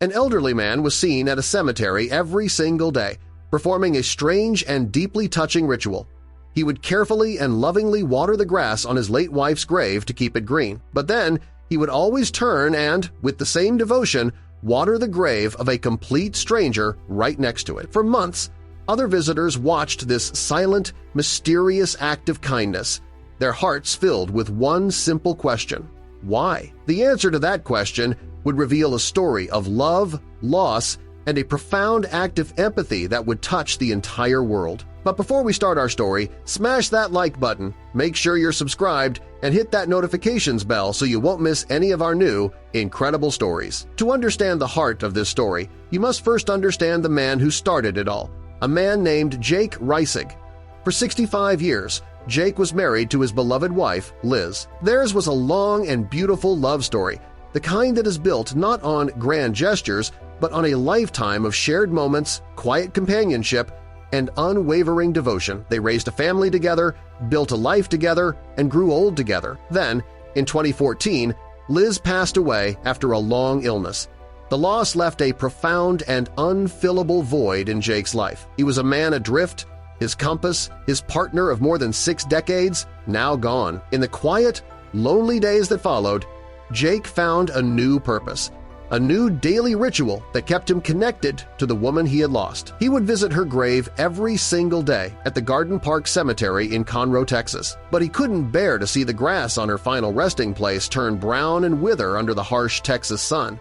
An elderly man was seen at a cemetery every single day, performing a strange and deeply touching ritual. He would carefully and lovingly water the grass on his late wife's grave to keep it green, but then he would always turn and, with the same devotion, water the grave of a complete stranger right next to it. For months, other visitors watched this silent, mysterious act of kindness, their hearts filled with one simple question: why? The answer to that question would reveal a story of love, loss, and a profound act of empathy that would touch the entire world. But before we start our story, smash that like button, make sure you're subscribed, and hit that notifications bell so you won't miss any of our new, incredible stories. To understand the heart of this story, you must first understand the man who started it all, a man named Jake Reissig. For 65 years, Jake was married to his beloved wife, Liz. Theirs was a long and beautiful love story, the kind that is built not on grand gestures, but on a lifetime of shared moments, quiet companionship, and unwavering devotion. They raised a family together, built a life together, and grew old together. Then, in 2014, Liz passed away after a long illness. The loss left a profound and unfillable void in Jake's life. He was a man adrift, his compass, his partner of more than 6 decades, now gone. In the quiet, lonely days that followed, Jake found a new purpose, a new daily ritual that kept him connected to the woman he had lost. He would visit her grave every single day at the Garden Park Cemetery in Conroe, Texas, but he couldn't bear to see the grass on her final resting place turn brown and wither under the harsh Texas sun.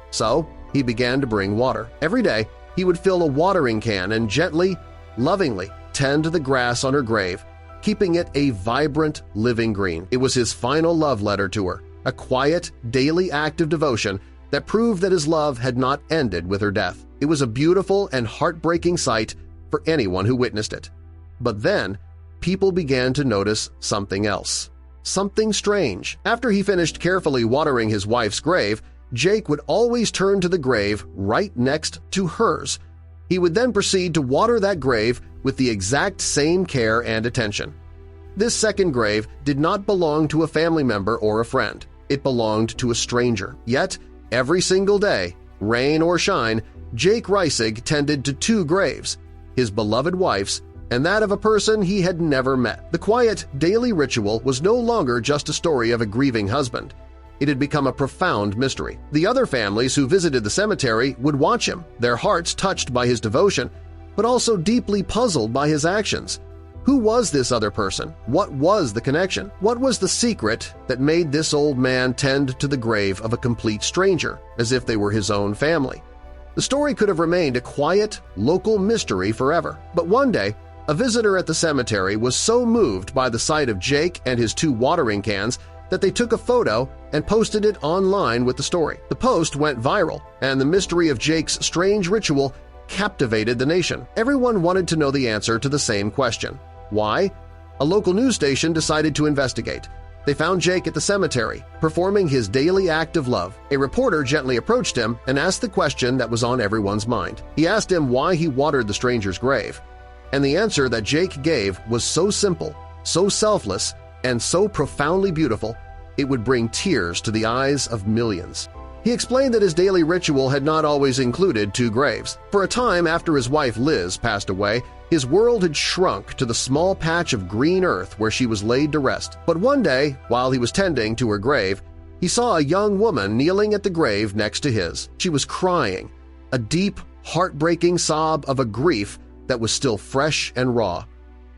So he began to bring water. Every day, he would fill a watering can and gently, lovingly tend to the grass on her grave, keeping it a vibrant, living green. It was his final love letter to her, a quiet, daily act of devotion that proved that his love had not ended with her death. It was a beautiful and heartbreaking sight for anyone who witnessed it. But then, people began to notice something else. Something strange. After he finished carefully watering his wife's grave, Jake would always turn to the grave right next to hers. He would then proceed to water that grave with the exact same care and attention. This second grave did not belong to a family member or a friend. It belonged to a stranger. Yet, every single day, rain or shine, Jake Reissig tended to 2 graves, his beloved wife's and that of a person he had never met. The quiet, daily ritual was no longer just a story of a grieving husband. It had become a profound mystery. The other families who visited the cemetery would watch him, their hearts touched by his devotion, but also deeply puzzled by his actions. Who was this other person? What was the connection? What was the secret that made this old man tend to the grave of a complete stranger, as if they were his own family? The story could have remained a quiet, local mystery forever. But one day, a visitor at the cemetery was so moved by the sight of Jake and his 2 watering cans that they took a photo and posted it online with the story. The post went viral, and the mystery of Jake's strange ritual captivated the nation. Everyone wanted to know the answer to the same question. Why? A local news station decided to investigate. They found Jake at the cemetery, performing his daily act of love. A reporter gently approached him and asked the question that was on everyone's mind. He asked him why he watered the stranger's grave. And the answer that Jake gave was so simple, so selfless, and so profoundly beautiful, it would bring tears to the eyes of millions. He explained that his daily ritual had not always included 2 graves. For a time after his wife Liz passed away, his world had shrunk to the small patch of green earth where she was laid to rest. But one day, while he was tending to her grave, he saw a young woman kneeling at the grave next to his. She was crying, a deep, heartbreaking sob of a grief that was still fresh and raw.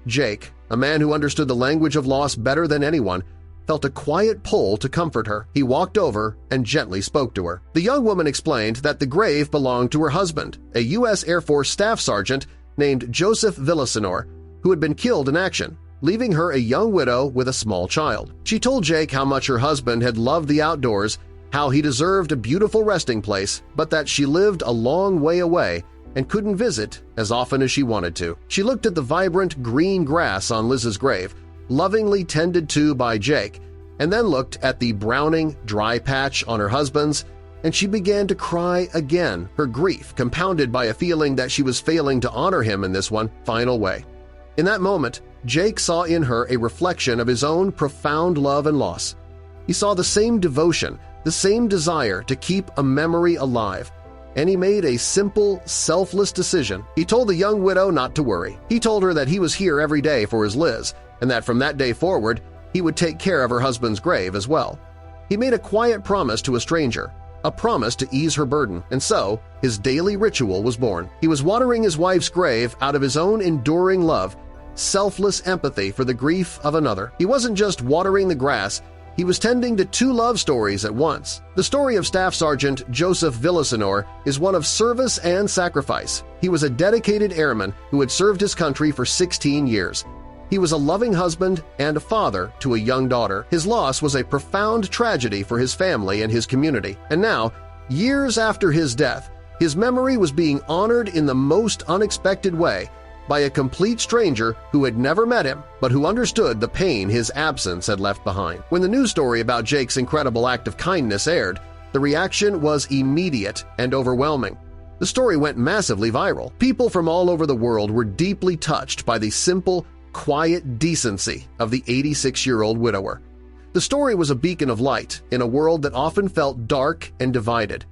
Jake, a man who understood the language of loss better than anyone, felt a quiet pull to comfort her. He walked over and gently spoke to her. The young woman explained that the grave belonged to her husband, a U.S. Air Force staff sergeant named Joseph Villasenor, who had been killed in action, leaving her a young widow with a small child. She told Jake how much her husband had loved the outdoors, how he deserved a beautiful resting place, but that she lived a long way away and couldn't visit as often as she wanted to. She looked at the vibrant green grass on Liz's grave, lovingly tended to by Jake, and then looked at the browning, dry patch on her husband's, and she began to cry again, her grief compounded by a feeling that she was failing to honor him in this one final way. In that moment, Jake saw in her a reflection of his own profound love and loss. He saw the same devotion, the same desire to keep a memory alive, and he made a simple, selfless decision. He told the young widow not to worry. He told her that he was here every day for his Liz, and that from that day forward, he would take care of her husband's grave as well. He made a quiet promise to a stranger, a promise to ease her burden, and so his daily ritual was born. He was watering his wife's grave out of his own enduring love, selfless empathy for the grief of another. He wasn't just watering the grass, he was tending to two love stories at once. The story of Staff Sergeant Joseph Villasenor is one of service and sacrifice. He was a dedicated airman who had served his country for 16 years. He was a loving husband and a father to a young daughter. His loss was a profound tragedy for his family and his community, and now, years after his death, his memory was being honored in the most unexpected way by a complete stranger who had never met him but who understood the pain his absence had left behind. When the news story about Jake's incredible act of kindness aired, the reaction was immediate and overwhelming. The story went massively viral. People from all over the world were deeply touched by the simple, quiet decency of the 86-year-old widower. The story was a beacon of light in a world that often felt dark and divided.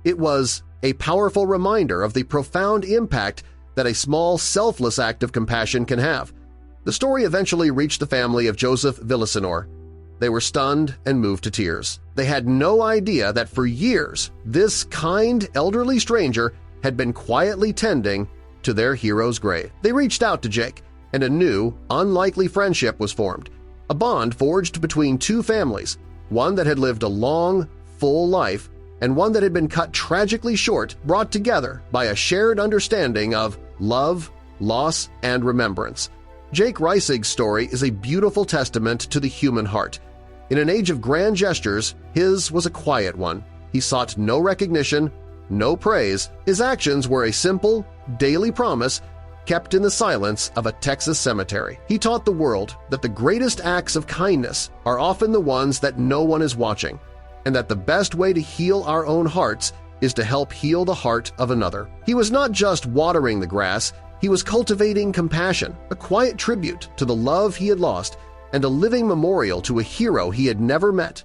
It was a powerful reminder of the profound impact that a small, selfless act of compassion can have. The story eventually reached the family of Joseph Villasenor. They were stunned and moved to tears. They had no idea that for years this kind, elderly stranger had been quietly tending to their hero's grave. They reached out to Jake, and a new, unlikely friendship was formed, a bond forged between two families, one that had lived a long, full life and one that had been cut tragically short, brought together by a shared understanding of love, loss, and remembrance. Jake Reissig's story is a beautiful testament to the human heart. In an age of grand gestures, his was a quiet one. He sought no recognition, no praise. His actions were a simple, daily promise kept in the silence of a Texas cemetery. He taught the world that the greatest acts of kindness are often the ones that no one is watching, and that the best way to heal our own hearts is to help heal the heart of another. He was not just watering the grass, he was cultivating compassion, a quiet tribute to the love he had lost, and a living memorial to a hero he had never met